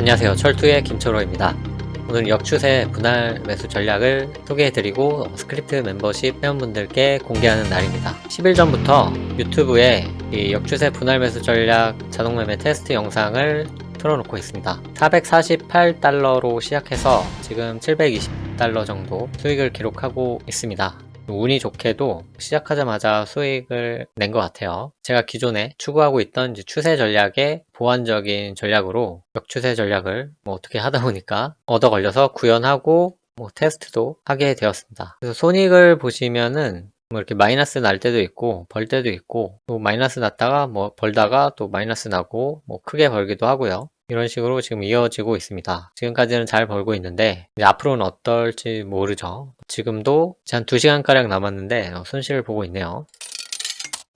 안녕하세요. 철투의 김철호입니다. 오늘 역추세 분할 매수 전략을 소개해드리고 스크립트 멤버십 회원분들께 공개하는 날입니다. 10일 전부터 유튜브에 이 역추세 분할 매수 전략 자동매매 테스트 영상을 틀어놓고 있습니다. 448달러로 시작해서 지금 720달러 정도 수익을 기록하고 있습니다. 운이 좋게도 시작하자마자 수익을 낸 것 같아요. 제가 기존에 추구하고 있던 이제 추세 전략의 보완적인 전략으로 역추세 전략을 어떻게 하다 보니까 얻어 걸려서 구현하고 테스트도 하게 되었습니다. 그래서 손익을 보시면은 이렇게 마이너스 날 때도 있고 벌 때도 있고, 또 마이너스 났다가 벌다가 또 마이너스 나고 크게 벌기도 하고요. 이런 식으로 지금 이어지고 있습니다. 지금까지는 잘 벌고 있는데 이제 앞으로는 어떨지 모르죠. 지금도 한 2시간가량 남았는데 손실을 보고 있네요.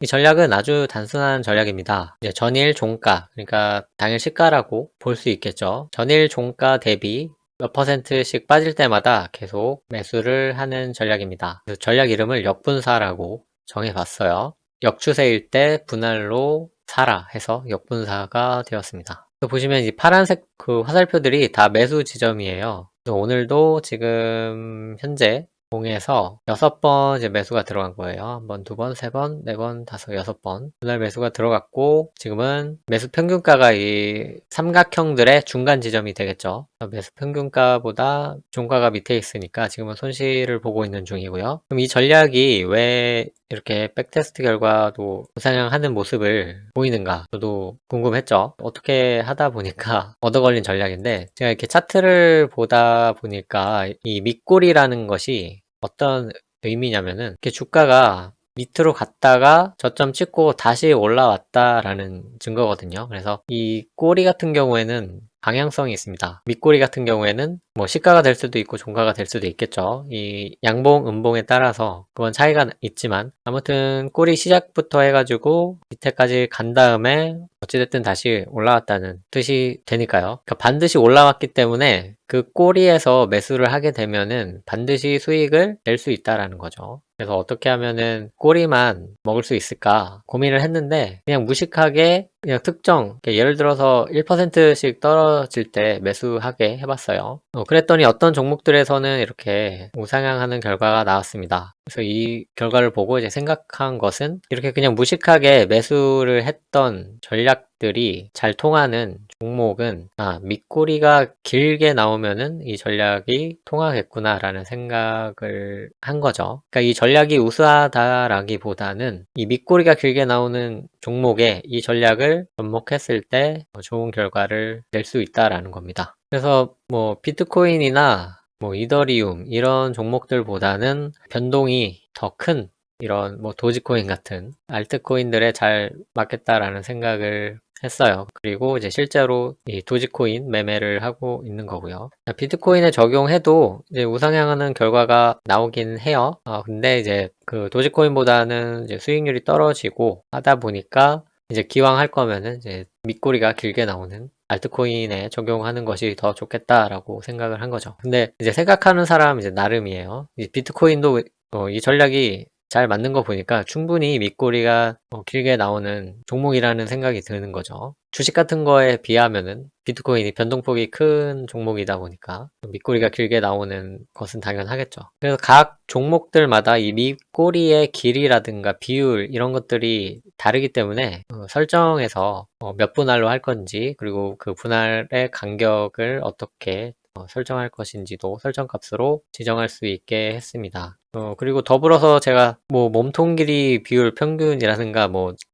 이 전략은 아주 단순한 전략입니다. 이제 전일 종가, 그러니까 당일 시가라고 볼 수 있겠죠. 전일 종가 대비 몇 %씩 빠질 때마다 계속 매수를 하는 전략입니다. 그래서 전략 이름을 역분사라고 정해봤어요. 역추세일 때 분할로 사라 해서 역분사가 되었습니다. 보시면 이 파란색 그 화살표들이 다 매수 지점이에요. 오늘도 지금 현재 공에서 6번 이제 매수가 들어간 거예요. 한 번, 두 번, 세 번, 네 번, 다섯, 6번. 분할 매수가 들어갔고, 지금은 매수 평균가가 이 삼각형들의 중간 지점이 되겠죠. 매수 평균가보다 종가가 밑에 있으니까 지금은 손실을 보고 있는 중이고요. 그럼 이 전략이 왜 이렇게 백테스트 결과도 우상향하는 모습을 보이는가 저도 궁금했죠. 어떻게 하다 보니까 얻어 걸린 전략인데, 제가 이렇게 차트를 보다 보니까 이 밑골이라는 것이 어떤 의미냐면은 이렇게 주가가 밑으로 갔다가 저점 찍고 다시 올라왔다라는 증거거든요. 그래서 이 꼬리 같은 경우에는 방향성이 있습니다. 밑꼬리 같은 경우에는 시가가 될 수도 있고 종가가 될 수도 있겠죠. 이 양봉, 음봉에 따라서 그건 차이가 있지만, 아무튼 꼬리 시작부터 해가지고 밑에까지 간 다음에 어찌됐든 다시 올라왔다는 뜻이 되니까요. 그러니까 반드시 올라왔기 때문에 그 꼬리에서 매수를 하게 되면은 반드시 수익을 낼 수 있다라는 거죠. 그래서 어떻게 하면은 꼬리만 먹을 수 있을까 고민을 했는데, 그냥 무식하게 그냥 특정, 예를 들어서 1%씩 떨어질 때 매수하게 해봤어요. 그랬더니 어떤 종목들에서는 이렇게 우상향하는 결과가 나왔습니다. 그래서 이 결과를 보고 이제 생각한 것은, 이렇게 그냥 무식하게 매수를 했던 전략들이 잘 통하는 종목은 밑꼬리가 길게 나오면은 이 전략이 통하겠구나 라는 생각을 한 거죠. 그러니까 이 전략이 우수하다라기보다는 이 밑꼬리가 길게 나오는 종목에 이 전략을 접목했을 때 좋은 결과를 낼 수 있다라는 겁니다. 그래서 비트코인이나 이더리움 이런 종목들보다는 변동이 더 큰 이런 도지코인 같은 알트코인들에 잘 맞겠다라는 생각을 했어요. 그리고 이제 실제로 이 도지코인 매매를 하고 있는 거고요. 비트코인에 적용해도 이제 우상향하는 결과가 나오긴 해요. 근데 이제 그 도지코인보다는 이제 수익률이 떨어지고 하다 보니까, 이제 기왕 할 거면은 이제 밑꼬리가 길게 나오는 알트코인에 적용하는 것이 더 좋겠다라고 생각을 한 거죠. 근데 이제 생각하는 사람 이제 나름이에요. 이 비트코인도 이 전략이 잘 맞는 거 보니까 충분히 밑꼬리가 길게 나오는 종목이라는 생각이 드는 거죠. 주식 같은 거에 비하면은 비트코인이 변동폭이 큰 종목이다 보니까 밑꼬리가 길게 나오는 것은 당연하겠죠. 그래서 각 종목들마다 이 밑꼬리의 길이라든가 비율 이런 것들이 다르기 때문에 설정해서 몇 분할로 할 건지, 그리고 그 분할의 간격을 어떻게 설정할 것인지도 설정값으로 지정할 수 있게 했습니다. 그리고 더불어서 제가 몸통 길이 비율 평균이라든가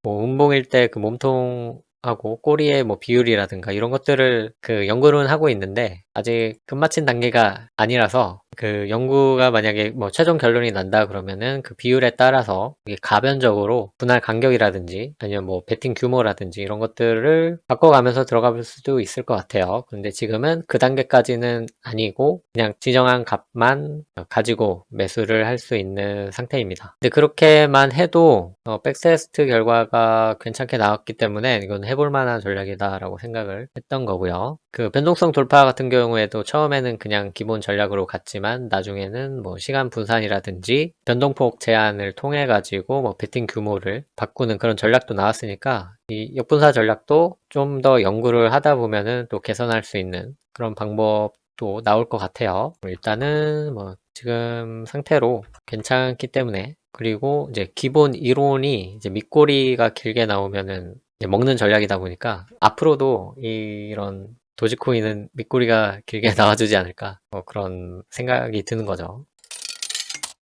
음봉일 때 그 몸통하고 꼬리의 비율이라든가 이런 것들을 그 연구는 하고 있는데, 아직 끝마친 단계가 아니라서, 그 연구가 만약에 최종 결론이 난다 그러면은 그 비율에 따라서 이게 가변적으로 분할 간격이라든지 아니면 베팅 규모라든지 이런 것들을 바꿔가면서 들어갈 수도 있을 것 같아요. 근데 지금은 그 단계까지는 아니고 그냥 지정한 값만 가지고 매수를 할 수 있는 상태입니다. 근데 그렇게만 해도 백테스트 결과가 괜찮게 나왔기 때문에 이건 해볼 만한 전략이다라고 생각을 했던 거고요. 그 변동성 돌파 같은 경우에도 처음에는 그냥 기본 전략으로 갔지만 나중에는 뭐 시간 분산이라든지 변동폭 제한을 통해 가지고 뭐 베팅 규모를 바꾸는 그런 전략도 나왔으니까 이 역분사 전략도 좀 더 연구를 하다 보면은 또 개선할 수 있는 그런 방법도 나올 것 같아요. 일단은 뭐 지금 상태로 괜찮기 때문에, 그리고 이제 기본 이론이 이제 밑꼬리가 길게 나오면은 이제 먹는 전략이다 보니까 앞으로도 이런 도지코인은 밑꼬리가 길게 나와주지 않을까, 뭐 그런 생각이 드는 거죠.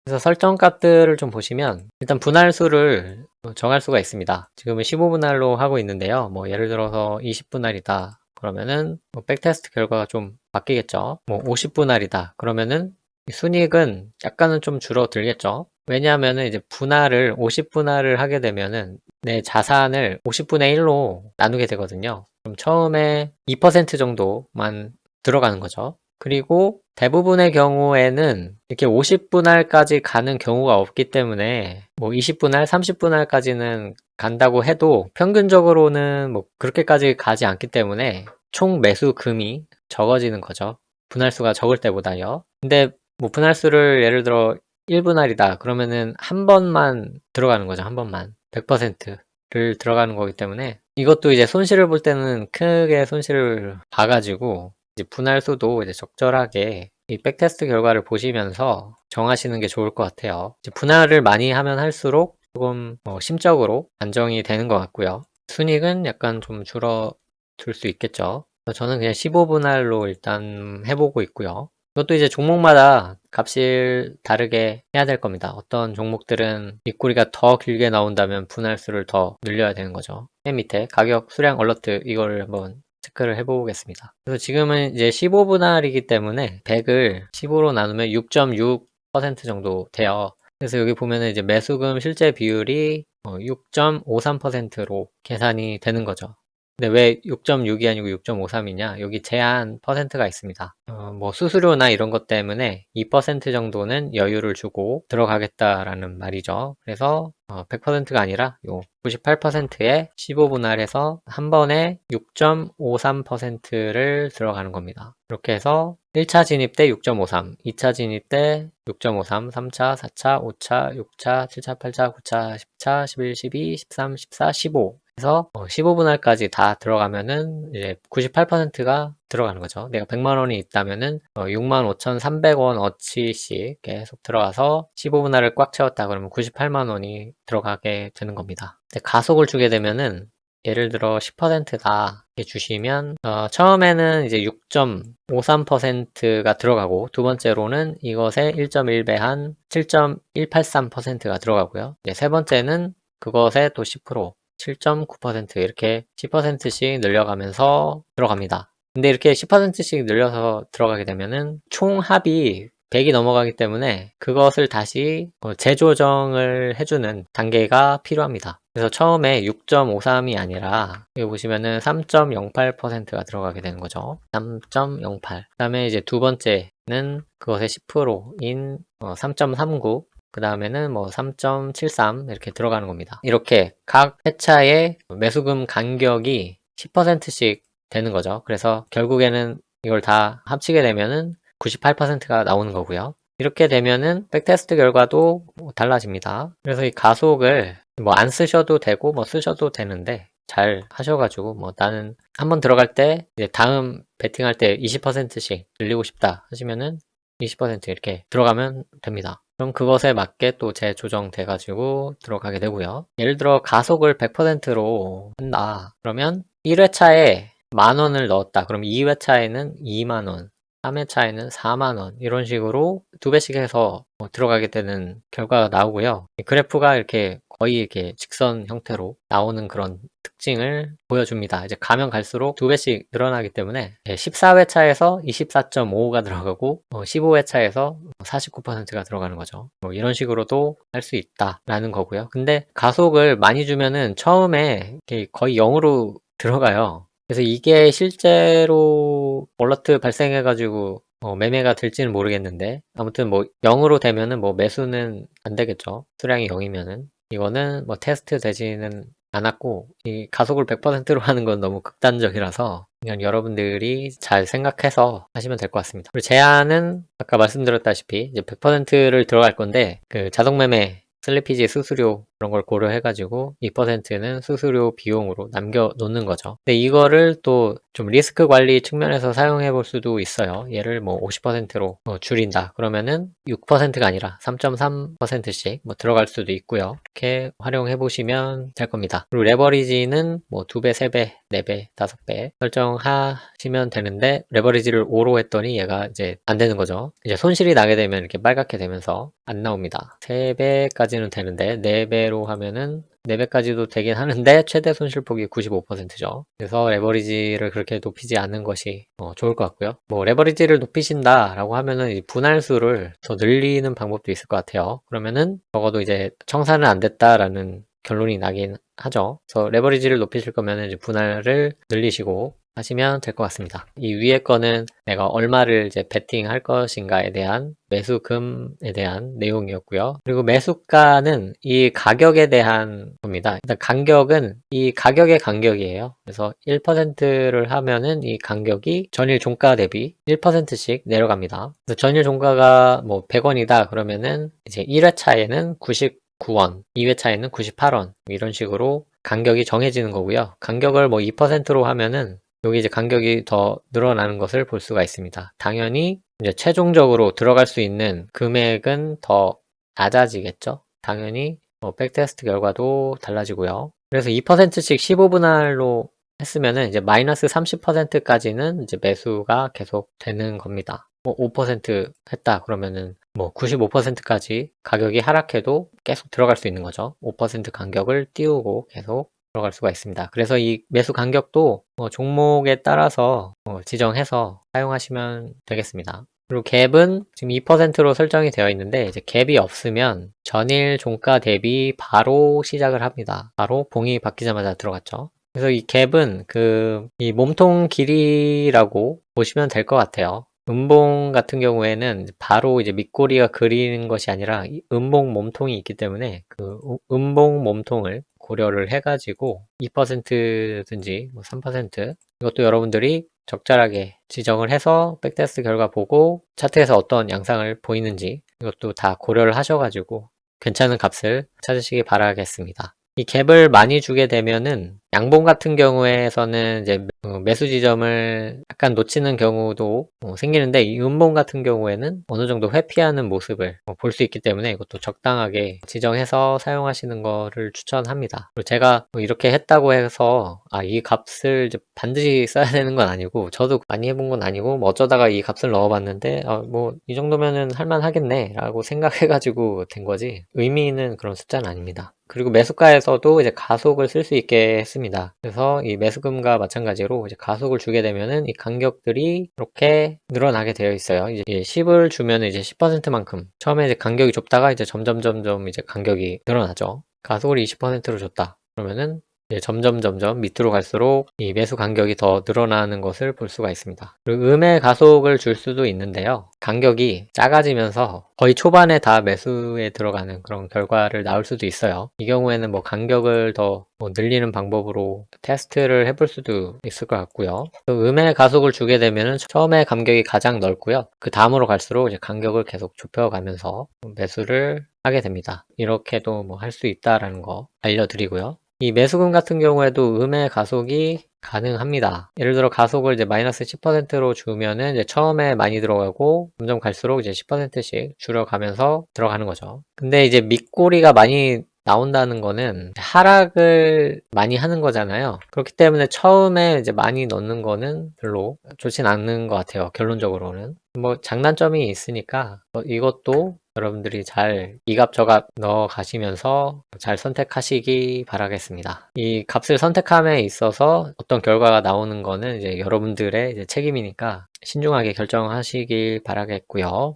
그래서 설정 값들을 좀 보시면 일단 분할수를 정할 수가 있습니다. 지금은 15분할로 하고 있는데요. 뭐 예를 들어서 20분할이다 그러면은 뭐 백테스트 결과가 좀 바뀌겠죠. 뭐 50분할이다 그러면은 순이익은 약간은 좀 줄어들겠죠. 왜냐하면은 이제 분할을 50분할을 하게 되면은 내 자산을 50분의 1로 나누게 되거든요. 그럼 처음에 2% 정도만 들어가는 거죠. 그리고 대부분의 경우에는 이렇게 50분할까지 가는 경우가 없기 때문에 뭐 20분할, 30분할까지는 간다고 해도 평균적으로는 뭐 그렇게까지 가지 않기 때문에 총 매수금이 적어지는 거죠. 분할수가 적을 때보다요. 근데 뭐 분할수를 예를 들어 1분할이다 그러면은 한 번만 들어가는 거죠. 한 번만 100%를 들어가는 거기 때문에 이것도 이제 손실을 볼 때는 크게 손실을 봐가지고 이제 분할수도 이제 적절하게 이 백테스트 결과를 보시면서 정하시는 게 좋을 것 같아요. 이제 분할을 많이 하면 할수록 조금 심적으로 안정이 되는 것 같고요. 순익은 약간 좀 줄어들 수 있겠죠. 저는 그냥 15분할로 일단 해보고 있고요. 이것도 이제 종목마다 값을 다르게 해야 될 겁니다. 어떤 종목들은 윗꼬리가 더 길게 나온다면 분할수를 더 늘려야 되는 거죠. 맨 밑에 가격 수량 얼러트 이걸 한번 체크를 해보겠습니다. 그래서 지금은 이제 15분할이기 때문에 100을 15로 나누면 6.6% 정도 돼요. 그래서 여기 보면은 이제 매수금 실제 비율이 6.53%로 계산이 되는 거죠. 근데 왜 6.6이 아니고 6.53이냐? 여기 제한 퍼센트가 있습니다. 뭐 수수료나 이런 것 때문에 2% 정도는 여유를 주고 들어가겠다라는 말이죠. 그래서 100%가 아니라 요 98%에 15분할해서 한 번에 6.53%를 들어가는 겁니다. 이렇게 해서 1차 진입 때 6.53, 2차 진입 때 6.53, 3차, 4차, 5차, 6차, 7차, 8차, 9차, 10차, 11, 12, 13, 14, 15 해서 15분할까지 다 들어가면은 이제 98%가 들어가는 거죠. 내가 100만 원이 있다면은 65,300원 어치씩 계속 들어가서 15분할을 꽉 채웠다 그러면 98만 원이 들어가게 되는 겁니다. 가속을 주게 되면은 예를 들어 10%다 이렇게 주시면 처음에는 이제 6.53%가 들어가고 두 번째로는 이것의 1.1배한 7.183%가 들어가고요. 이제 세 번째는 그것의 또 10%, 7.9% 이렇게 10%씩 늘려가면서 들어갑니다. 근데 이렇게 10%씩 늘려서 들어가게 되면은 총 합이 100이 넘어가기 때문에 그것을 다시 재조정을 해주는 단계가 필요합니다. 그래서 처음에 6.53이 아니라 여기 보시면은 3.08%가 들어가게 되는 거죠. 3.08. 그 다음에 이제 두 번째는 그것의 10%인 3.39. 그 다음에는 뭐 3.73 이렇게 들어가는 겁니다. 이렇게 각 회차의 매수금 간격이 10%씩 되는 거죠. 그래서 결국에는 이걸 다 합치게 되면은 98%가 나오는 거고요. 이렇게 되면은 백테스트 결과도 달라집니다. 그래서 이 가속을 뭐 안 쓰셔도 되고 뭐 쓰셔도 되는데 잘 하셔가지고 뭐 나는 한번 들어갈 때 이제 다음 베팅할 때 20%씩 늘리고 싶다 하시면은 20% 이렇게 들어가면 됩니다. 그럼 그것에 맞게 또 재조정돼 가지고 들어가게 되고요. 예를 들어 가속을 100%로 한다 그러면 1회차에 10,000원을 넣었다 그럼 2회차에는 20,000원, 3회차에는 40,000원 이런 식으로 두 배씩 해서 들어가게 되는 결과가 나오고요. 그래프가 이렇게 거의 이렇게 직선 형태로 나오는 그런 특징을 보여줍니다. 이제 가면 갈수록 두 배씩 늘어나기 때문에 14회차에서 24.5가 들어가고 15회차에서 49%가 들어가는 거죠. 뭐 이런 식으로도 할 수 있다라는 거고요. 근데 가속을 많이 주면은 처음에 거의 0으로 들어가요. 그래서 이게 실제로 얼러트 발생해가지고 매매가 될지는 모르겠는데 아무튼 뭐 0으로 되면은 뭐 매수는 안 되겠죠. 수량이 0이면은 이거는 뭐 테스트 되지는 않았고, 이 가속을 100%로 하는 건 너무 극단적이라서 그냥 여러분들이 잘 생각해서 하시면 될 것 같습니다. 그리고 제한은 아까 말씀드렸다시피 이제 100%를 들어갈 건데, 그 자동매매 슬리피지 수수료 그런 걸 고려해가지고 2%는 수수료 비용으로 남겨놓는 거죠. 근데 이거를 또 좀 리스크 관리 측면에서 사용해 볼 수도 있어요. 얘를 뭐 50%로 줄인다. 그러면은 6%가 아니라 3.3%씩 뭐 들어갈 수도 있고요. 이렇게 활용해 보시면 될 겁니다. 그리고 레버리지는 뭐 2배, 3배, 4배, 5배 설정하시면 되는데, 레버리지를 5로 했더니 얘가 이제 안 되는 거죠. 이제 손실이 나게 되면 이렇게 빨갛게 되면서 안 나옵니다. 3배까지는 되는데 4배로 하면은 4배까지도 되긴 하는데 최대 손실폭이 95%죠. 그래서 레버리지를 그렇게 높이지 않는 것이 좋을 것 같고요. 뭐 레버리지를 높이신다 라고 하면은 이 분할수를 더 늘리는 방법도 있을 것 같아요. 그러면은 적어도 이제 청산은 안 됐다라는 결론이 나긴 하죠. 그래서 레버리지를 높이실 거면은 이제 분할을 늘리시고 하시면 될 것 같습니다. 이 위에 거는 내가 얼마를 이제 베팅할 것인가에 대한 매수금에 대한 내용이었고요. 그리고 매수가는 이 가격에 대한 겁니다. 일단 간격은 이 가격의 간격이에요. 그래서 1%를 하면은 이 간격이 전일 종가 대비 1%씩 내려갑니다. 전일 종가가 뭐 100원이다 그러면은 이제 1회차에는 99원, 2회차에는 98원 이런 식으로 간격이 정해지는 거고요. 간격을 뭐 2%로 하면은 여기 이제 간격이 더 늘어나는 것을 볼 수가 있습니다. 당연히 이제 최종적으로 들어갈 수 있는 금액은 더 낮아지겠죠. 당연히 백테스트 결과도 달라지고요. 그래서 2%씩 15분할로 했으면은 이제 마이너스 30%까지는 이제 매수가 계속 되는 겁니다. 뭐 5% 했다 그러면은 뭐 95%까지 가격이 하락해도 계속 들어갈 수 있는 거죠. 5% 간격을 띄우고 계속 들어갈 수가 있습니다. 그래서 이 매수 간격도 종목에 따라서 지정해서 사용하시면 되겠습니다. 그리고 갭은 지금 2%로 설정이 되어 있는데, 이제 갭이 없으면 전일 종가 대비 바로 시작을 합니다. 바로 봉이 바뀌자마자 들어갔죠. 그래서 이 갭은 이 몸통 길이라고 보시면 될 것 같아요. 음봉 같은 경우에는 바로 이제 밑꼬리가 그리는 것이 아니라 이 음봉 몸통이 있기 때문에 그 음봉 몸통을 고려를 해가지고 2%든지 뭐 3% 이것도 여러분들이 적절하게 지정을 해서 백테스트 결과 보고 차트에서 어떤 양상을 보이는지 이것도 다 고려를 하셔가지고 괜찮은 값을 찾으시기 바라겠습니다. 이 갭을 많이 주게 되면은 양봉 같은 경우에서는 이제 매수 지점을 약간 놓치는 경우도 생기는데, 이 음봉 같은 경우에는 어느 정도 회피하는 모습을 볼 수 있기 때문에 이것도 적당하게 지정해서 사용하시는 거를 추천합니다. 그리고 제가 이렇게 했다고 해서 이 값을 이제 반드시 써야 되는 건 아니고, 저도 많이 해본 건 아니고 뭐 어쩌다가 이 값을 넣어봤는데 뭐 이 정도면은 할만하겠네 라고 생각해가지고 된 거지, 의미 있는 그런 숫자는 아닙니다. 그리고 매수가에서도 이제 가속을 쓸 수 있게 했습니다. 그래서 이 매수금과 마찬가지로 이제 가속을 주게 되면은 이 간격들이 이렇게 늘어나게 되어 있어요. 이제 10을 주면은 이제 10%만큼 처음에 이제 간격이 좁다가 이제 점점 이제 간격이 늘어나죠. 가속을 20%로 줬다 그러면은 점점 밑으로 갈수록 이 매수 간격이 더 늘어나는 것을 볼 수가 있습니다. 그리고 음의 가속을 줄 수도 있는데요. 간격이 작아지면서 거의 초반에 다 매수에 들어가는 그런 결과를 나올 수도 있어요. 이 경우에는 뭐 간격을 더 늘리는 방법으로 테스트를 해볼 수도 있을 것 같고요. 또 음의 가속을 주게 되면은 처음에 간격이 가장 넓고요. 그 다음으로 갈수록 이제 간격을 계속 좁혀가면서 매수를 하게 됩니다. 이렇게도 뭐 할 수 있다라는 거 알려드리고요. 이 매수금 같은 경우에도 음의 가속이 가능합니다. 예를 들어 가속을 이제 마이너스 10%로 주면은 이제 처음에 많이 들어가고 점점 갈수록 이제 10%씩 줄여가면서 들어가는 거죠. 근데 이제 밑꼬리가 많이 나온다는 거는 하락을 많이 하는 거잖아요. 그렇기 때문에 처음에 이제 많이 넣는 거는 별로 좋진 않는 것 같아요. 결론적으로는. 뭐 장단점이 있으니까 이것도 여러분들이 잘 이갑저갑 넣어 가시면서 잘 선택하시기 바라겠습니다. 이 값을 선택함에 있어서 어떤 결과가 나오는 거는 이제 여러분들의 이제 책임이니까 신중하게 결정하시길 바라겠고요.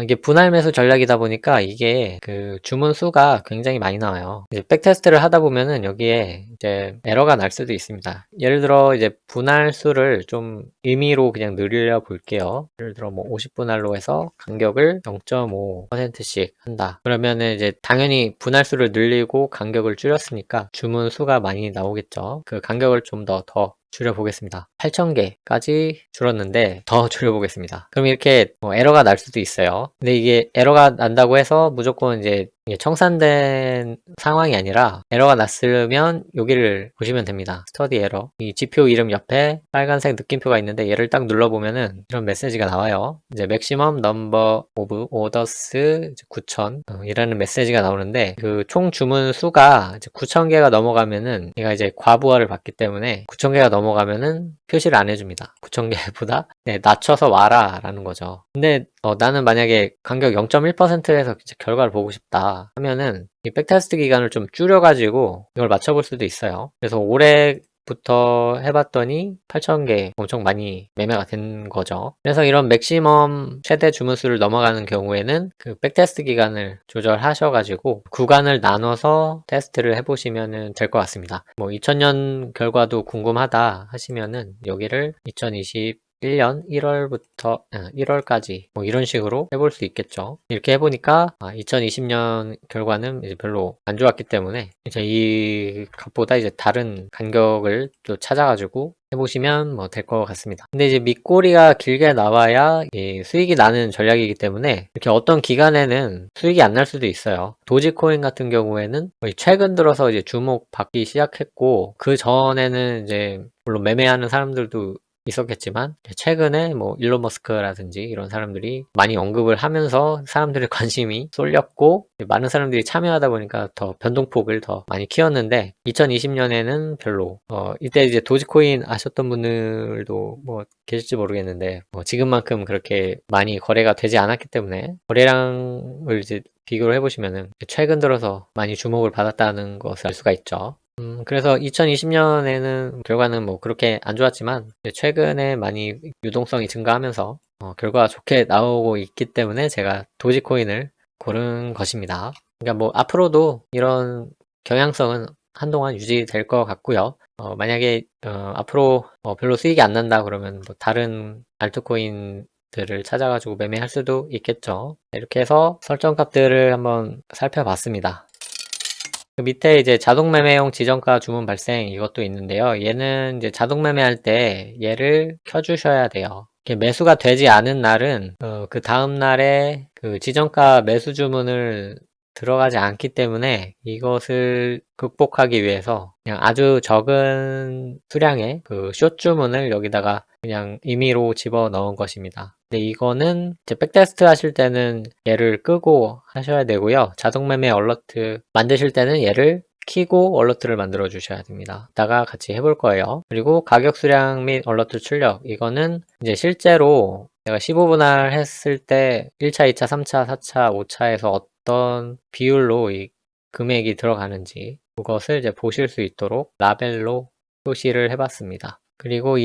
이게 분할 매수 전략이다 보니까 이게 그 주문 수가 굉장히 많이 나와요. 이제 백테스트를 하다 보면은 여기에 이제 에러가 날 수도 있습니다. 예를 들어 이제 분할 수를 좀 임의로 그냥 늘려 볼게요. 예를 들어 뭐 50분할로 해서 간격을 0.5%씩 한다. 그러면은 이제 당연히 분할 수를 늘리고 간격을 줄였으니까 주문 수가 많이 나오겠죠. 그 간격을 좀 더 줄여보겠습니다. 8,000개까지 줄었는데 더 줄여보겠습니다. 그럼 이렇게 에러가 날 수도 있어요. 근데 이게 에러가 난다고 해서 무조건 이제 이게 청산된 상황이 아니라 에러가 났으면 여기를 보시면 됩니다. 스터디 에러. 이 지표 이름 옆에 빨간색 느낌표가 있는데 얘를 딱 눌러보면은 이런 메시지가 나와요. 이제 maximum number of orders 9,000 이라는 메시지가 나오는데 그 총 주문 수가 9,000개가 넘어가면은 얘가 이제 과부하를 받기 때문에 9,000개가 넘어가면은 표시를 안 해줍니다. 9,000개보다 낮춰서 와라 라는 거죠. 근데 나는 만약에 간격 0.1%에서 결과를 보고 싶다 하면은 이 백테스트 기간을 좀 줄여가지고 이걸 맞춰볼 수도 있어요. 그래서 올해부터 해봤더니 8,000개 엄청 많이 매매가 된 거죠. 그래서 이런 맥시멈 최대 주문수를 넘어가는 경우에는 그 백테스트 기간을 조절하셔가지고 구간을 나눠서 테스트를 해보시면 될 것 같습니다. 뭐 2000년 결과도 궁금하다 하시면은 여기를 2021년 1월부터 1월까지 뭐 이런 식으로 해볼 수 있겠죠. 이렇게 해보니까 2020년 결과는 이제 별로 안 좋았기 때문에 이제 이 값보다 이제 다른 간격을 또 찾아가지고 해보시면 뭐 될 것 같습니다. 근데 이제 밑꼬리가 길게 나와야 수익이 나는 전략이기 때문에 이렇게 어떤 기간에는 수익이 안 날 수도 있어요. 도지코인 같은 경우에는 거의 최근 들어서 이제 주목받기 시작했고 그 전에는 이제 물론 매매하는 사람들도 있었겠지만 최근에 뭐 일론 머스크라든지 이런 사람들이 많이 언급을 하면서 사람들의 관심이 쏠렸고 많은 사람들이 참여하다 보니까 더 변동폭을 더 많이 키웠는데 2020년에는 별로 이때 이제 도지코인 아셨던 분들도 뭐 계실지 모르겠는데 지금만큼 그렇게 많이 거래가 되지 않았기 때문에 거래량을 이제 비교를 해보시면은 최근 들어서 많이 주목을 받았다는 것을 알 수가 있죠. 그래서 2020년에는 결과는 뭐 그렇게 안 좋았지만 최근에 많이 유동성이 증가하면서 결과가 좋게 나오고 있기 때문에 제가 도지코인을 고른 것입니다. 그러니까 뭐 앞으로도 이런 경향성은 한동안 유지될 것 같고요. 만약에 앞으로 별로 수익이 안 난다 그러면 뭐 다른 알트코인들을 찾아가지고 매매할 수도 있겠죠. 이렇게 해서 설정값들을 한번 살펴봤습니다. 그 밑에 이제 자동 매매용 지정가 주문 발생 이것도 있는데요. 얘는 이제 자동 매매할 때 얘를 켜주셔야 돼요. 이렇게 매수가 되지 않은 날은 그 다음 날에 그 지정가 매수 주문을 들어가지 않기 때문에 이것을 극복하기 위해서 그냥 아주 적은 수량의 그 숏 주문을 여기다가 그냥 임의로 집어 넣은 것입니다. 근데 이거는 이제 백테스트 하실 때는 얘를 끄고 하셔야 되고요. 자동 매매 얼러트 만드실 때는 얘를 키고 얼러트를 만들어 주셔야 됩니다. 이따가 같이 해볼 거예요. 그리고 가격 수량 및 얼러트 출력 이거는 이제 실제로 내가 15분할 했을 때 1차, 2차, 3차, 4차, 5차에서 어떤 비율로 이 금액이 들어가는지 그것을 이제 보실 수 있도록 라벨로 표시를 해봤습니다. 그리고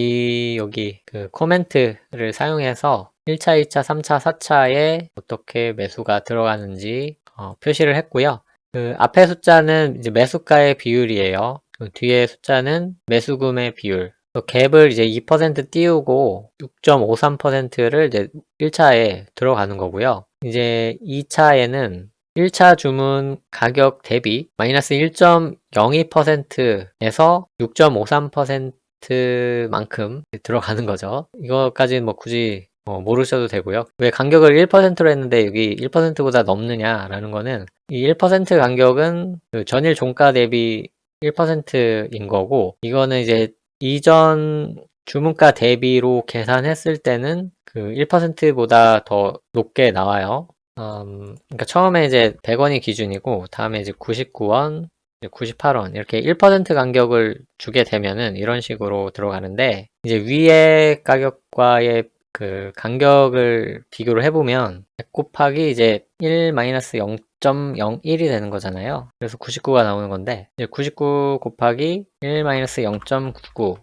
여기 그 코멘트를 사용해서 1차, 2차, 3차, 4차에 어떻게 매수가 들어가는지 표시를 했고요. 그 앞에 숫자는 이제 매수가의 비율이에요. 그 뒤에 숫자는 매수금의 비율. 갭을 이제 2% 띄우고 6.53%를 이제 1차에 들어가는 거고요. 이제 2차에는 1차 주문 가격 대비 마이너스 1.02%에서 6.53%만큼 들어가는 거죠. 이거까지는 뭐 굳이 모르셔도 되고요. 왜 간격을 1%로 했는데 여기 1%보다 넘느냐라는 거는 이 1% 간격은 그 전일 종가 대비 1%인 거고 이거는 이제 이전 주문가 대비로 계산했을 때는 그 1%보다 더 높게 나와요. 그러니까 처음에 이제 100원이 기준이고 다음에 이제 99원, 98원 이렇게 1% 간격을 주게 되면은 이런 식으로 들어가는데 이제 위의 가격과의 그 간격을 비교를 해보면 100 곱하기 이제 1-0.01이 되는 거잖아요. 그래서 99가 나오는 건데 이제 99 곱하기 1-0.99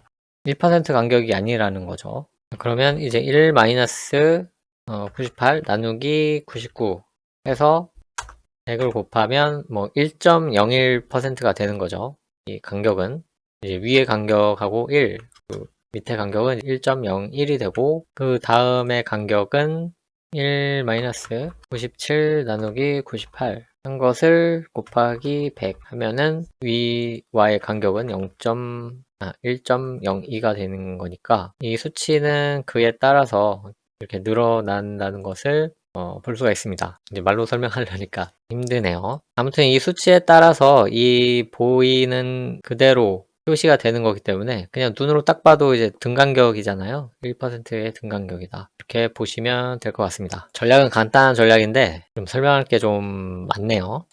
1% 간격이 아니라는 거죠. 그러면 이제 1- 98 나누기 99 해서 100을 곱하면 뭐 1.01%가 되는 거죠. 이 간격은 이제 위의 간격하고 1, 그 밑에 간격은 1.01이 되고, 그 다음에 간격은 1-97 나누기 98 한 것을 곱하기 100 하면은 위와의 간격은 1.02가 되는 거니까, 이 수치는 그에 따라서 이렇게 늘어난다는 것을 볼 수가 있습니다. 이제 말로 설명하려니까 힘드네요. 아무튼 이 수치에 따라서 이 보이는 그대로 표시가 되는 거기 때문에 그냥 눈으로 딱 봐도 이제 등간격이잖아요. 1%의 등간격이다, 이렇게 보시면 될 것 같습니다. 전략은 간단한 전략인데 좀 설명할 게 좀 많네요.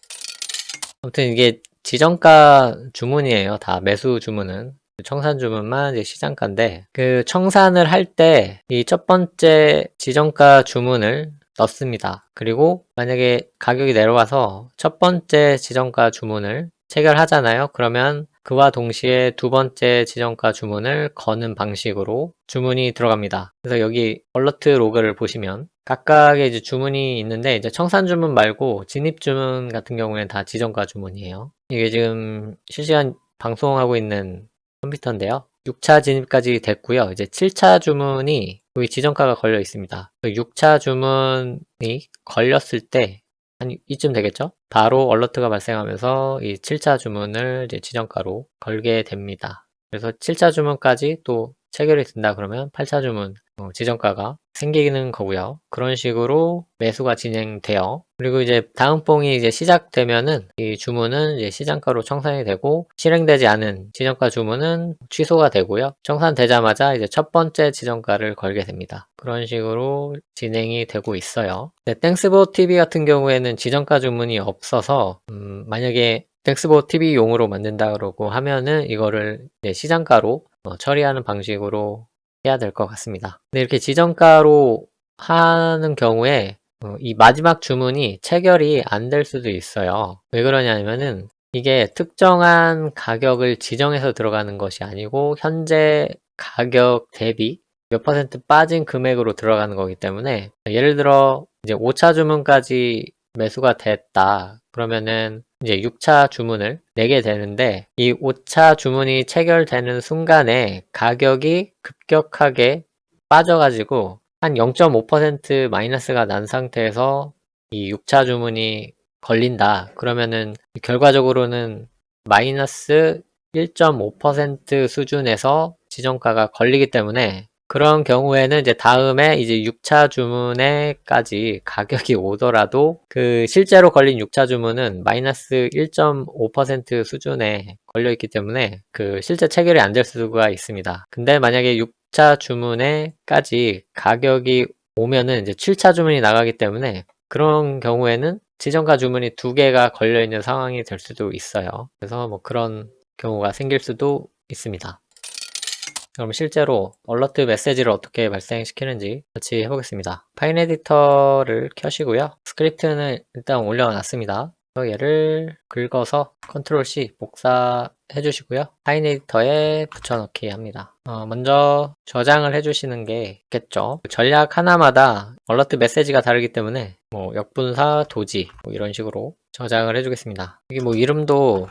아무튼 이게 지정가 주문이에요. 다 매수 주문은. 청산 주문만 이제 시장가인데, 그 청산을 할 때 이 첫 번째 지정가 주문을 넣습니다. 그리고 만약에 가격이 내려와서 첫 번째 지정가 주문을 체결하잖아요. 그러면 그와 동시에 두 번째 지정가 주문을 거는 방식으로 주문이 들어갑니다. 그래서 여기 얼러트 로그를 보시면 각각의 이제 주문이 있는데, 이제 청산 주문 말고 진입 주문 같은 경우에는 다 지정가 주문이에요. 이게 지금 실시간 방송하고 있는 컴퓨터인데요. 6차 진입까지 됐고요. 이제 7차 주문이 여기 지정가가 걸려 있습니다. 6차 주문이 걸렸을 때 한 이쯤 되겠죠? 바로 얼러트가 발생하면서 이 7차 주문을 이제 지정가로 걸게 됩니다. 그래서 7차 주문까지 또 체결이 된다 그러면 8차 주문 지정가가 생기는 거고요. 그런 식으로 매수가 진행돼요. 그리고 이제 다음 봉이 이제 시작되면은 이 주문은 이제 시장가로 청산이 되고, 실행되지 않은 지정가 주문은 취소가 되고요. 청산되자마자 이제 첫 번째 지정가를 걸게 됩니다. 그런 식으로 진행이 되고 있어요. 땡스보 TV 같은 경우에는 지정가 주문이 없어서 만약에 땡스보 TV 용으로 만든다고 하면은 이거를 이제 시장가로 처리하는 방식으로 해야 될 것 같습니다. 근데 이렇게 지정가로 하는 경우에 이 마지막 주문이 체결이 안 될 수도 있어요. 왜 그러냐면은 이게 특정한 가격을 지정해서 들어가는 것이 아니고 현재 가격 대비 몇 퍼센트 빠진 금액으로 들어가는 거기 때문에, 예를 들어 이제 5차 주문까지 매수가 됐다 그러면은 이제 6차 주문을 내게 되는데, 이 5차 주문이 체결되는 순간에 가격이 급격하게 빠져가지고 한 0.5% 마이너스가 난 상태에서 이 6차 주문이 걸린다 그러면은 결과적으로는 마이너스 1.5% 수준에서 지정가가 걸리기 때문에, 그런 경우에는 이제 다음에 이제 6차 주문에까지 가격이 오더라도 그 실제로 걸린 6차 주문은 마이너스 1.5% 수준에 걸려 있기 때문에 그 실제 체결이 안 될 수가 있습니다. 근데 만약에 6차 주문에까지 가격이 오면은 이제 7차 주문이 나가기 때문에, 그런 경우에는 지정가 주문이 두 개가 걸려 있는 상황이 될 수도 있어요. 그래서 뭐 그런 경우가 생길 수도 있습니다. 그럼 실제로 얼러트 메시지를 어떻게 발생시키는지 같이 해보겠습니다. 파일 에디터를 켜시고요. 스크립트는 일단 올려놨습니다. 얘를 긁어서 컨트롤 C 복사해 주시고요. 파일 에디터에 붙여넣기 합니다. 먼저 저장을 해주시는 게 좋겠죠. 전략 하나마다 얼러트 메시지가 다르기 때문에 뭐 역분사, 도지 뭐 이런 식으로 저장을 해주겠습니다. 여기 뭐 이름도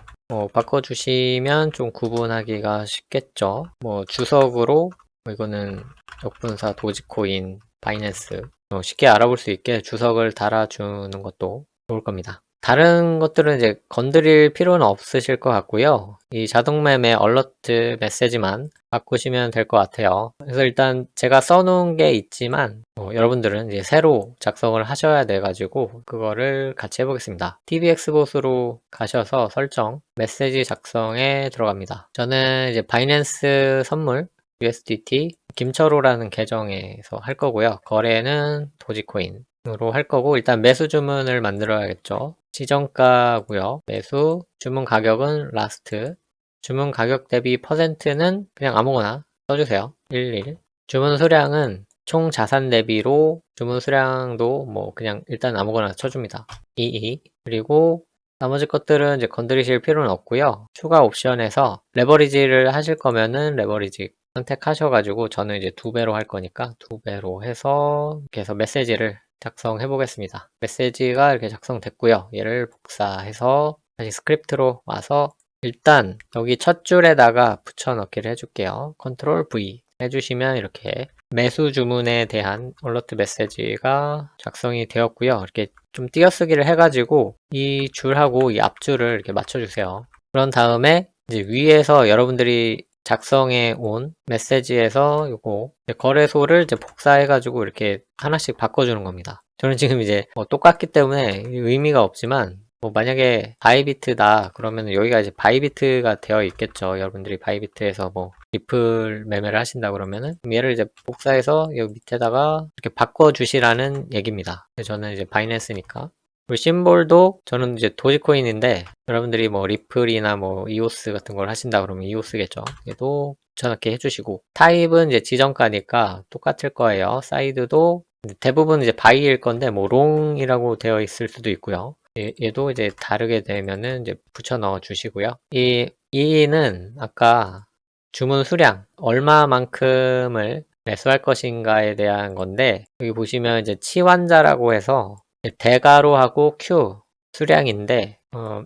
바꿔주시면 좀 구분하기가 쉽겠죠. 뭐 주석으로 이거는 역분사, 도지코인, 바이낸스 쉽게 알아볼 수 있게 주석을 달아주는 것도 좋을 겁니다. 다른 것들은 이제 건드릴 필요는 없으실 것 같고요. 이 자동매매 얼러트 메시지만 바꾸시면 될 것 같아요. 그래서 일단 제가 써놓은 게 있지만 여러분들은 이제 새로 작성을 하셔야 돼가지고 그거를 같이 해보겠습니다. tvx봇으로 가셔서 설정, 메시지 작성에 들어갑니다. 저는 이제 바이낸스 선물 USDT 김철호라는 계정에서 할 거고요. 거래는 도지코인으로 할 거고, 일단 매수 주문을 만들어야겠죠. 지정가고요. 매수 주문 가격은 라스트, 주문 가격 대비 퍼센트는 그냥 아무거나 써주세요. 11. 주문 수량은 총 자산 대비로 주문 수량도 뭐 그냥 일단 아무거나 쳐줍니다. 22. 그리고 나머지 것들은 이제 건드리실 필요는 없고요. 추가 옵션에서 레버리지를 하실 거면은 레버리지 선택하셔가지고 저는 이제 2배로 할 거니까 2배로 해서 이렇게 해서 메시지를 작성해 보겠습니다. 메시지가 이렇게 작성됐고요. 얘를 복사해서 다시 스크립트로 와서 일단 여기 첫 줄에다가 붙여 넣기를 해줄게요. 컨트롤 V 해주시면 이렇게 매수 주문에 대한 얼러트 메시지가 작성이 되었고요. 이렇게 좀 띄어쓰기를 해가지고 이 줄하고 이 앞줄을 이렇게 맞춰주세요. 그런 다음에 이제 위에서 여러분들이 작성해 온 메시지에서 요거 거래소를 이제 복사해가지고 이렇게 하나씩 바꿔주는 겁니다. 저는 지금 이제 똑같기 때문에 의미가 없지만 만약에 바이비트다 그러면 여기가 이제 바이비트가 되어 있겠죠. 여러분들이 바이비트에서 리플 매매를 하신다 그러면은 얘를 이제 복사해서 여기 밑에다가 이렇게 바꿔주시라는 얘기입니다. 저는 이제 바이낸스니까. 그리고 심볼도 저는 이제 도지코인인데 여러분들이 리플이나 이오스 같은 걸 하신다 그러면 이오스겠죠. 얘도 붙여넣기 해주시고 타입은 이제 지정가니까 똑같을 거예요. 사이드도 대부분 이제 바이일 건데 롱이라고 되어 있을 수도 있고요. 얘도 이제 다르게 되면은 이제 붙여 넣어 주시고요. 이 2는 아까 주문 수량 얼마만큼을 매수할 것인가에 대한 건데 여기 보시면 이제 치환자라고 해서 대가로하고 Q 수량인데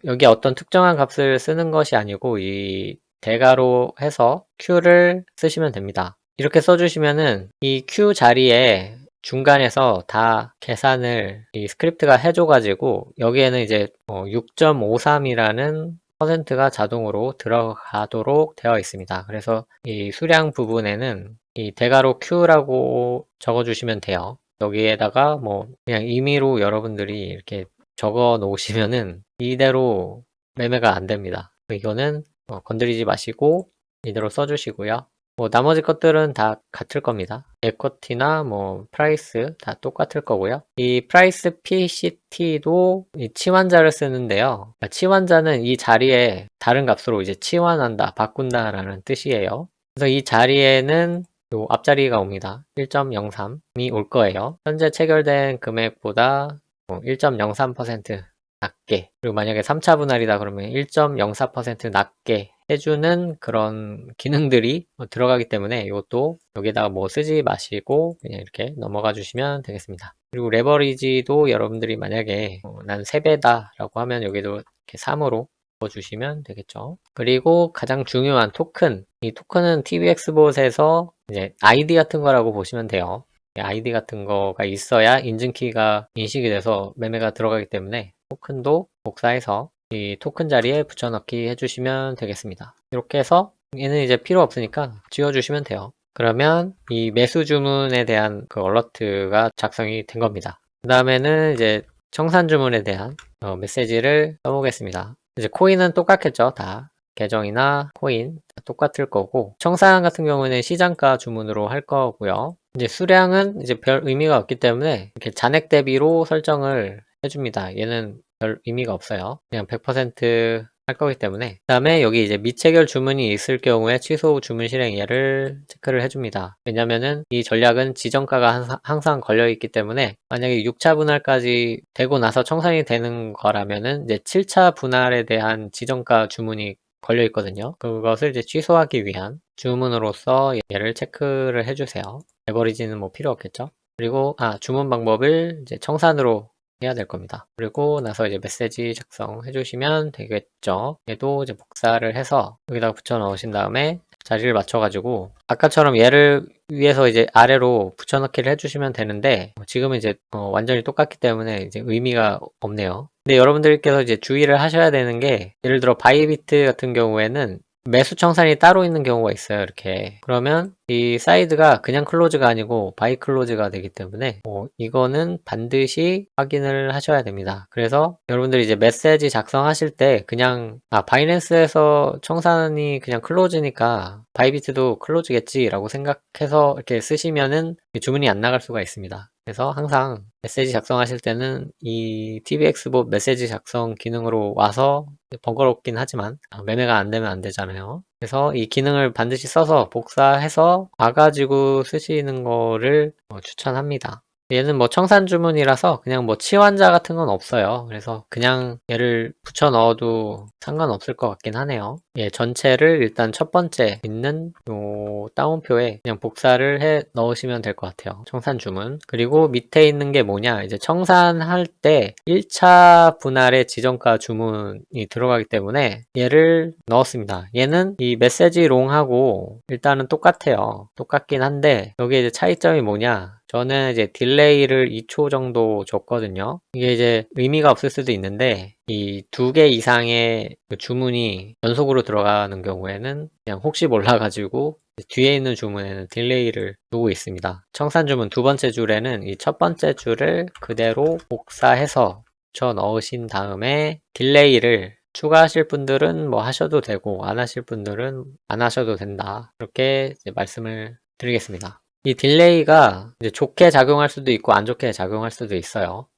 여기 어떤 특정한 값을 쓰는 것이 아니고 이 대가로 해서 Q를 쓰시면 됩니다. 이렇게 써주시면은 이 Q 자리에 중간에서 다 계산을 이 스크립트가 해줘가지고 여기에는 이제 6.53이라는 퍼센트가 자동으로 들어가도록 되어 있습니다. 그래서 이 수량 부분에는 이 대가로 Q라고 적어주시면 돼요. 여기에다가 그냥 임의로 여러분들이 이렇게 적어 놓으시면은 이대로 매매가 안 됩니다. 이거는 건드리지 마시고 이대로 써주시고요. 나머지 것들은 다 같을 겁니다. 에쿼티나 프라이스 다 똑같을 거고요. 이 프라이스 PCT도 이 치환자를 쓰는데요. 치환자는 이 자리에 다른 값으로 이제 치환한다, 바꾼다라는 뜻이에요. 그래서 이 자리에는 요 앞자리가 옵니다. 1.03이 올 거예요. 현재 체결된 금액보다 1.03% 낮게, 그리고 만약에 3차 분할이다 그러면 1.04% 낮게 해주는 그런 기능들이 들어가기 때문에 이것도 여기다가 쓰지 마시고 그냥 이렇게 넘어가 주시면 되겠습니다. 그리고 레버리지도 여러분들이 만약에 난 3배다 라고 하면 여기도 이렇게 3으로 주시면 되겠죠. 그리고 가장 중요한 토큰, 이 토큰은 TBX봇에서 이제 아이디 같은 거라고 보시면 돼요. 아이디 같은 거가 있어야 인증키가 인식이 돼서 매매가 들어가기 때문에 토큰도 복사해서 이 토큰 자리에 붙여넣기 해주시면 되겠습니다. 이렇게 해서 얘는 이제 필요 없으니까 지워주시면 돼요. 그러면 이 매수 주문에 대한 그 얼러트가 작성이 된 겁니다. 그 다음에는 이제 청산 주문에 대한 메시지를 써보겠습니다. 이제 코인은 똑같겠죠. 다 계정이나 코인 다 똑같을 거고 청산 같은 경우는 시장가 주문으로 할 거고요. 이제 수량은 이제 별 의미가 없기 때문에 이렇게 잔액 대비로 설정을 해줍니다. 얘는 별 의미가 없어요. 그냥 100% 할 거기 때문에. 그 다음에 여기 이제 미체결 주문이 있을 경우에 취소 주문 실행 얘를 체크를 해줍니다. 왜냐면은 이 전략은 지정가가 항상 걸려 있기 때문에 만약에 6차 분할까지 되고 나서 청산이 되는 거라면은 이제 7차 분할에 대한 지정가 주문이 걸려 있거든요. 그것을 이제 취소하기 위한 주문으로서 얘를 체크를 해주세요. 레버리지는 필요 없겠죠. 그리고 주문 방법을 이제 청산으로 해야 될 겁니다. 그리고 나서 이제 메시지 작성해 주시면 되겠죠. 얘도 이제 복사를 해서 여기다가 붙여 넣으신 다음에 자리를 맞춰 가지고 아까처럼 얘를 위에서 이제 아래로 붙여 넣기를 해주시면 되는데 지금은 이제 완전히 똑같기 때문에 이제 의미가 없네요. 근데 여러분들께서 이제 주의를 하셔야 되는 게 예를 들어 바이비트 같은 경우에는 매수 청산이 따로 있는 경우가 있어요. 이렇게 그러면 이 사이드가 그냥 클로즈가 아니고 바이 클로즈가 되기 때문에 이거는 반드시 확인을 하셔야 됩니다. 그래서 여러분들이 이제 메시지 작성하실 때 그냥 바이낸스에서 청산이 그냥 클로즈니까 바이비트도 클로즈겠지 라고 생각해서 이렇게 쓰시면은 주문이 안 나갈 수가 있습니다. 그래서 항상 메시지 작성하실 때는 이 TBX봇 메시지 작성 기능으로 와서 번거롭긴 하지만 매매가 안 되면 안 되잖아요. 그래서 이 기능을 반드시 써서 복사해서 와가지고 쓰시는 거를 추천합니다. 얘는 뭐 청산 주문이라서 그냥 뭐 치환자 같은 건 없어요. 그래서 그냥 얘를 붙여 넣어도 상관없을 것 같긴 하네요. 얘 전체를 일단 첫 번째 있는 요 따옴표에 그냥 복사를 해 넣으시면 될 것 같아요. 청산 주문. 그리고 밑에 있는 게 뭐냐, 이제 청산할 때 1차 분할의 지정가 주문이 들어가기 때문에 얘를 넣었습니다. 얘는 이 메시지롱하고 일단은 똑같아요. 똑같긴 한데 여기에 이제 차이점이 뭐냐, 저는 이제 딜레이를 2초 정도 줬거든요. 이게 이제 의미가 없을 수도 있는데 이 2개 이상의 그 주문이 연속으로 들어가는 경우에는 그냥 혹시 몰라가지고 뒤에 있는 주문에는 딜레이를 두고 있습니다. 청산 주문 두 번째 줄에는 이 첫 번째 줄을 그대로 복사해서 붙여 넣으신 다음에 딜레이를 추가하실 분들은 뭐 하셔도 되고 안 하실 분들은 안 하셔도 된다, 이렇게 이제 말씀을 드리겠습니다. 이 딜레이가 이제 좋게 작용할 수도 있고 안 좋게 작용할 수도 있어요.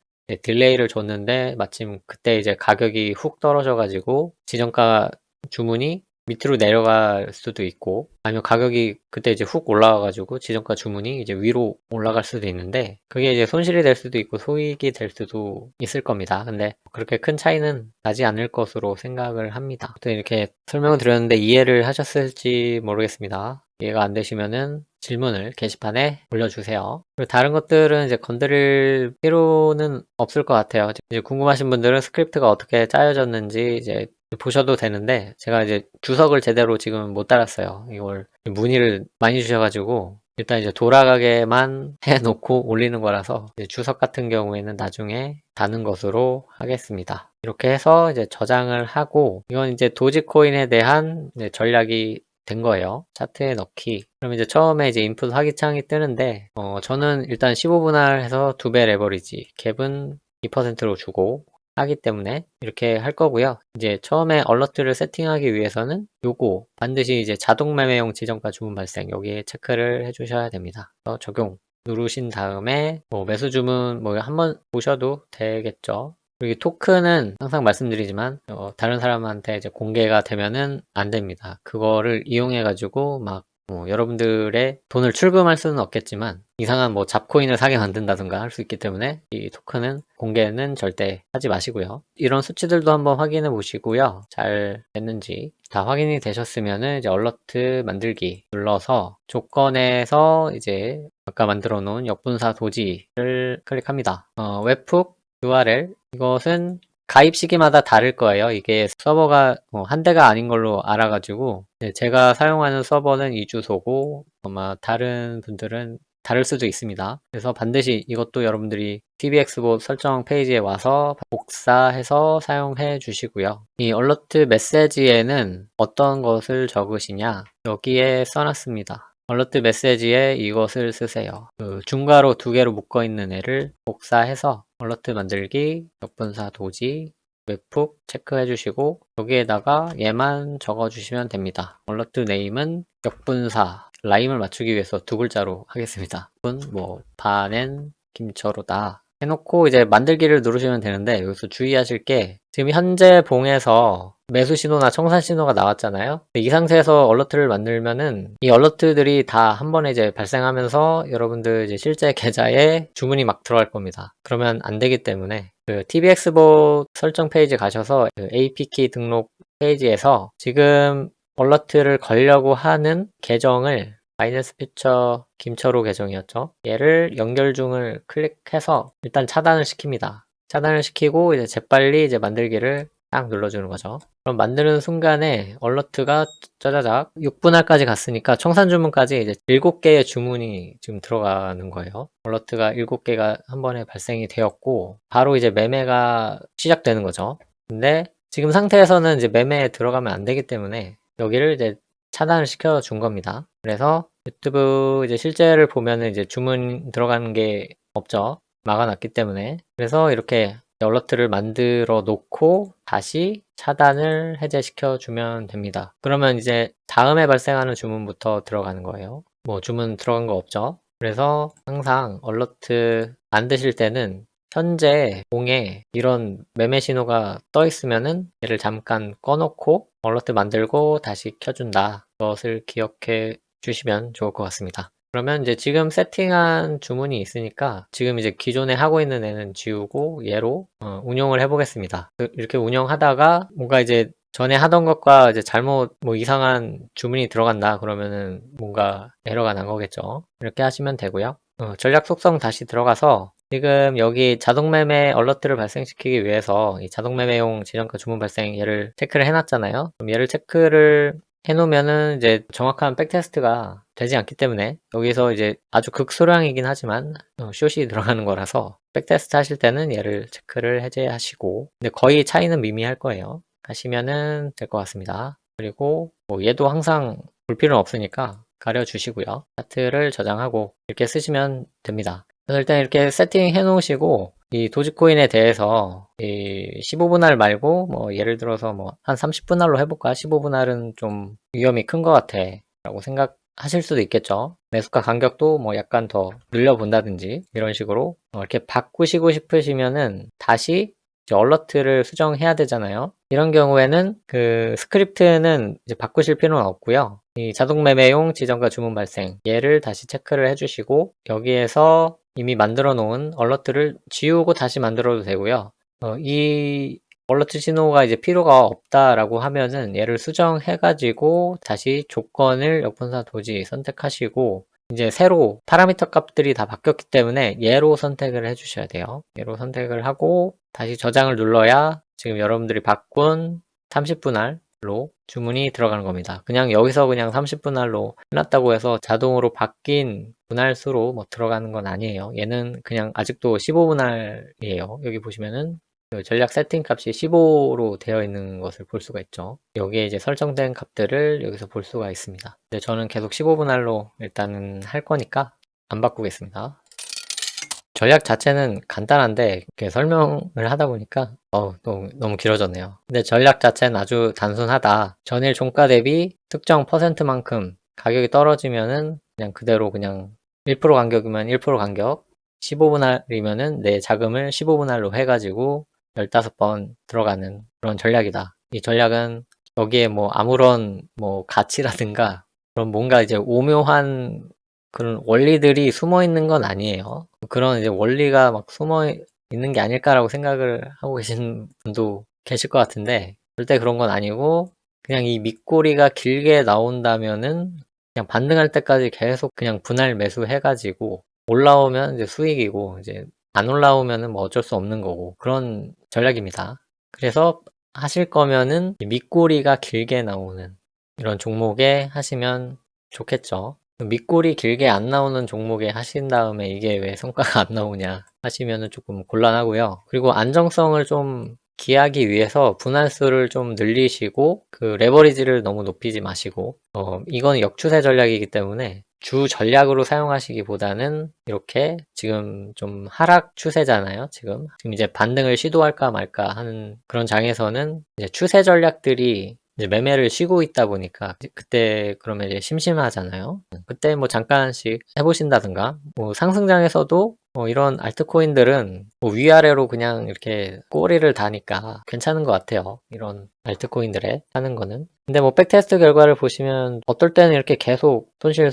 딜레이를 줬는데 마침 그때 이제 가격이 훅 떨어져 가지고 지정가 주문이 밑으로 내려갈 수도 있고, 아니면 가격이 그때 이제 훅 올라와 가지고 지정가 주문이 이제 위로 올라갈 수도 있는데, 그게 이제 손실이 될 수도 있고 소익이 될 수도 있을 겁니다. 근데 그렇게 큰 차이는 나지 않을 것으로 생각을 합니다. 또 이렇게 설명을 드렸는데 이해를 하셨을지 모르겠습니다. 이해가 안 되시면은 질문을 게시판에 올려주세요. 그리고 다른 것들은 이제 건드릴 필요는 없을 것 같아요. 이제 궁금하신 분들은 스크립트가 어떻게 짜여졌는지 이제 보셔도 되는데, 제가 이제 주석을 제대로 지금 못 달았어요. 이걸 문의를 많이 주셔가지고 일단 이제 돌아가게만 해놓고 올리는 거라서 이제 주석 같은 경우에는 나중에 다는 것으로 하겠습니다. 이렇게 해서 이제 저장을 하고, 이건 이제 도지코인에 대한 이제 전략이 된 거예요. 차트에 넣기. 그럼 이제 처음에 이제 인풋 화기창이 뜨는데, 저는 일단 15분할 해서 2배 레버리지, 갭은 2%로 주고 하기 때문에 이렇게 할 거고요. 이제 처음에 얼러트를 세팅하기 위해서는 요거 반드시 이제 자동 매매용 지정가 주문 발생, 여기에 체크를 해 주셔야 됩니다. 적용 누르신 다음에 뭐 매수 주문 뭐 한번 보셔도 되겠죠. 그리고 토큰은 항상 말씀드리지만 다른 사람한테 이제 공개가 되면은 안 됩니다. 그거를 이용해 가지고 막 여러분들의 돈을 출금할 수는 없겠지만 이상한 뭐 잡코인을 사게 만든다든가 할 수 있기 때문에 이 토큰은 공개는 절대 하지 마시고요. 이런 수치들도 한번 확인해 보시고요. 잘 됐는지 다 확인이 되셨으면은 이제 얼러트 만들기 눌러서 조건에서 이제 아까 만들어 놓은 역분사 도지를 클릭합니다. 웹훅 URL, 이것은 가입 시기마다 다를 거예요. 이게 서버가 한 대가 아닌 걸로 알아가지고, 제가 사용하는 서버는 이 주소고 아마 다른 분들은 다를 수도 있습니다. 그래서 반드시 이것도 여러분들이 tvxbot 설정 페이지에 와서 복사해서 사용해 주시고요. 이 얼러트 메시지에는 어떤 것을 적으시냐, 여기에 써놨습니다. 얼러트 메시지에 이것을 쓰세요. 중괄호 2개로 묶어 있는 애를 복사해서 얼러트 만들기, 역분사 도지, 웹훅 체크해 주시고 여기에다가 얘만 적어 주시면 됩니다. 얼러트 네임은 역분사, 라임을 맞추기 위해서 2글자로 하겠습니다. 뭐 바넨 김철호다 해놓고 이제 만들기를 누르시면 되는데, 여기서 주의하실 게 지금 현재 봉에서 매수 신호나 청산 신호가 나왔잖아요. 이 상태에서 얼러트를 만들면은 이 얼러트들이 다 한 번에 이제 발생하면서 여러분들 이제 실제 계좌에 주문이 막 들어갈 겁니다. 그러면 안 되기 때문에 그 tvxbot 설정 페이지 가셔서 그 apk 등록 페이지에서 지금 얼러트를 걸려고 하는 계정을, 바이낸스 퓨처 김철호 계정이었죠. 얘를 연결 중을 클릭해서 일단 차단을 시킵니다. 차단을 시키고 이제 재빨리 이제 만들기를 딱 눌러주는 거죠. 그럼 만드는 순간에 얼러트가 짜자작 6분할까지 갔으니까 청산 주문까지 이제 7개의 주문이 지금 들어가는 거예요. 얼러트가 7개가 한 번에 발생이 되었고 바로 이제 매매가 시작되는 거죠. 근데 지금 상태에서는 이제 매매에 들어가면 안 되기 때문에 여기를 이제 차단을 시켜 준 겁니다. 그래서 유튜브 이제 실제를 보면은 이제 주문 들어가는 게 없죠. 막아놨기 때문에. 그래서 이렇게 얼러트를 만들어 놓고 다시 차단을 해제시켜 주면 됩니다. 그러면 이제 다음에 발생하는 주문부터 들어가는 거예요. 뭐 주문 들어간 거 없죠. 그래서 항상 얼러트 만드실 때는 현재 봉에 이런 매매 신호가 떠 있으면은 얘를 잠깐 꺼놓고 얼러트 만들고 다시 켜준다, 그것을 기억해 주시면 좋을 것 같습니다. 그러면 이제 지금 세팅한 주문이 있으니까 지금 이제 기존에 하고 있는 애는 지우고 얘로 운용을 해 보겠습니다. 이렇게 운영하다가 뭔가 이제 전에 하던 것과 이제 잘못 뭐 이상한 주문이 들어간다 그러면은 뭔가 에러가 난 거겠죠. 이렇게 하시면 되고요. 전략 속성 다시 들어가서 지금 여기 자동 매매 얼러트를 발생시키기 위해서 이 자동 매매용 지정가 주문 발생 얘를 체크를 해놨잖아요. 그럼 얘를 체크를 해놓으면은 이제 정확한 백테스트가 되지 않기 때문에 여기서 이제 아주 극소량이긴 하지만 숏이 들어가는 거라서 백테스트 하실 때는 얘를 체크를 해제하시고, 근데 거의 차이는 미미할 거예요. 하시면은 될 것 같습니다. 그리고 뭐 얘도 항상 볼 필요는 없으니까 가려주시고요. 차트를 저장하고 이렇게 쓰시면 됩니다. 그래서 일단 이렇게 세팅 해 놓으시고 이 도지코인에 대해서 이 15분할 말고 뭐 예를 들어서 뭐 한 30분할로 해볼까? 15분할은 좀 위험이 큰 것 같아 라고 생각하실 수도 있겠죠. 매수가 간격도 뭐 약간 더 늘려본다든지 이런 식으로 이렇게 바꾸시고 싶으시면은 다시 이제 얼러트를 수정해야 되잖아요. 이런 경우에는 그 스크립트는 이제 바꾸실 필요는 없고요. 이 자동 매매용 지정가 주문 발생 얘를 다시 체크를 해주시고 여기에서 이미 만들어 놓은 얼러트를 지우고 다시 만들어도 되고요. 이 얼러트 신호가 이제 필요가 없다라고 하면은 얘를 수정해 가지고 다시 조건을 역분사 도지 선택하시고 이제 새로 파라미터 값들이 다 바뀌었기 때문에 얘로 선택을 해 주셔야 돼요. 얘로 선택을 하고 다시 저장을 눌러야 지금 여러분들이 바꾼 30분할로 주문이 들어가는 겁니다. 그냥 여기서 그냥 30분할로 해놨다고 해서 자동으로 바뀐 분할수로 뭐 들어가는 건 아니에요. 얘는 그냥 아직도 15분할이에요. 여기 보시면은 전략 세팅 값이 15로 되어 있는 것을 볼 수가 있죠. 여기에 이제 설정된 값들을 여기서 볼 수가 있습니다. 근데 저는 계속 15분할로 일단은 할 거니까 안 바꾸겠습니다. 전략 자체는 간단한데 이렇게 설명을 하다 보니까 너무 길어졌네요. 근데 전략 자체는 아주 단순하다. 전일 종가 대비 특정 퍼센트만큼 가격이 떨어지면은 그냥 그대로 그냥 1% 간격이면 1% 간격, 15분할이면은 내 자금을 15분할로 해가지고 15번 들어가는 그런 전략이다. 이 전략은 여기에 뭐 아무런 뭐 가치라든가 그런 뭔가 이제 오묘한 그런 원리들이 숨어 있는 건 아니에요. 그런 이제 원리가 막 숨어 있는 게 아닐까라고 생각을 하고 계신 분도 계실 것 같은데 절대 그런 건 아니고 그냥 이 밑꼬리가 길게 나온다면은 그냥 반등할 때까지 계속 그냥 분할 매수 해가지고 올라오면 이제 수익이고 이제 안 올라오면은 뭐 어쩔 수 없는 거고 그런 전략입니다. 그래서 하실 거면은 밑꼬리가 길게 나오는 이런 종목에 하시면 좋겠죠. 밑골이 길게 안 나오는 종목에 하신 다음에 이게 왜 성과가 안 나오냐 하시면은 조금 곤란하고요. 그리고 안정성을 좀 기하기 위해서 분할수를 좀 늘리시고 그 레버리지를 너무 높이지 마시고 이건 역추세 전략이기 때문에 주 전략으로 사용하시기보다는 이렇게 지금 좀 하락 추세잖아요. 지금 이제 반등을 시도할까 말까 하는 그런 장에서는 이제 추세 전략들이 이제 매매를 쉬고 있다 보니까 그때 그러면 이제 심심하잖아요. 그때 뭐 잠깐씩 해보신다든가 뭐 상승장에서도 이런 알트코인들은 뭐 위아래로 그냥 이렇게 꼬리를 다니까 괜찮은 것 같아요. 이런 알트코인들에 하는 거는. 근데 뭐 백테스트 결과를 보시면 어떨 때는 이렇게 계속 손실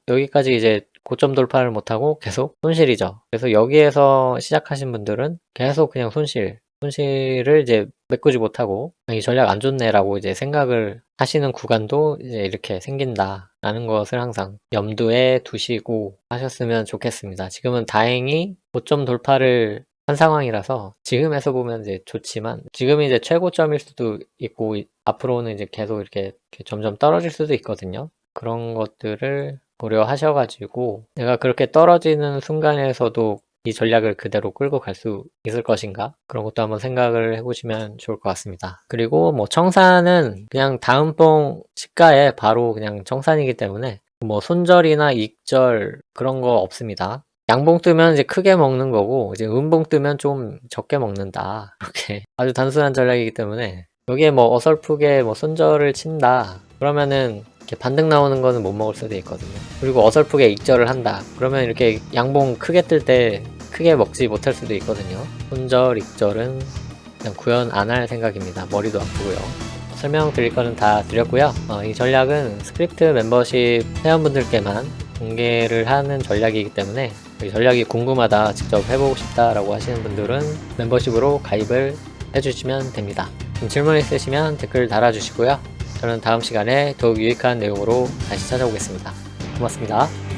여기까지 이제 고점 돌파를 못하고 계속 손실이죠. 그래서 여기에서 시작하신 분들은 계속 그냥 손실을 이제 메꾸지 못하고 이 전략 안 좋네라고 이제 생각을 하시는 구간도 이제 이렇게 생긴다라는 것을 항상 염두에 두시고 하셨으면 좋겠습니다. 지금은 다행히 고점 돌파를 한 상황이라서 지금에서 보면 이제 좋지만 지금이 이제 최고점일 수도 있고 앞으로는 이제 계속 이렇게 점점 떨어질 수도 있거든요. 그런 것들을 고려하셔가지고 내가 그렇게 떨어지는 순간에서도 이 전략을 그대로 끌고 갈 수 있을 것인가? 그런 것도 한번 생각을 해보시면 좋을 것 같습니다. 그리고 뭐 청산은 그냥 다음 봉 시가에 바로 그냥 청산이기 때문에 뭐 손절이나 익절 그런 거 없습니다. 양봉 뜨면 이제 크게 먹는 거고 이제 음봉 뜨면 좀 적게 먹는다. 이렇게 아주 단순한 전략이기 때문에 여기에 뭐 어설프게 뭐 손절을 친다. 그러면은 이렇게 반등 나오는 거는 못 먹을 수도 있거든요. 그리고 어설프게 익절을 한다. 그러면 이렇게 양봉 크게 뜰 때 크게 먹지 못할 수도 있거든요. 손절, 익절은 그냥 구현 안 할 생각입니다. 머리도 아프고요. 설명드릴 거는 다 드렸고요. 이 전략은 스크립트 멤버십 회원분들께만 공개를 하는 전략이기 때문에 이 전략이 궁금하다, 직접 해보고 싶다 라고 하시는 분들은 멤버십으로 가입을 해주시면 됩니다. 질문 있으시면 댓글 달아주시고요. 저는 다음 시간에 더욱 유익한 내용으로 다시 찾아오겠습니다. 고맙습니다.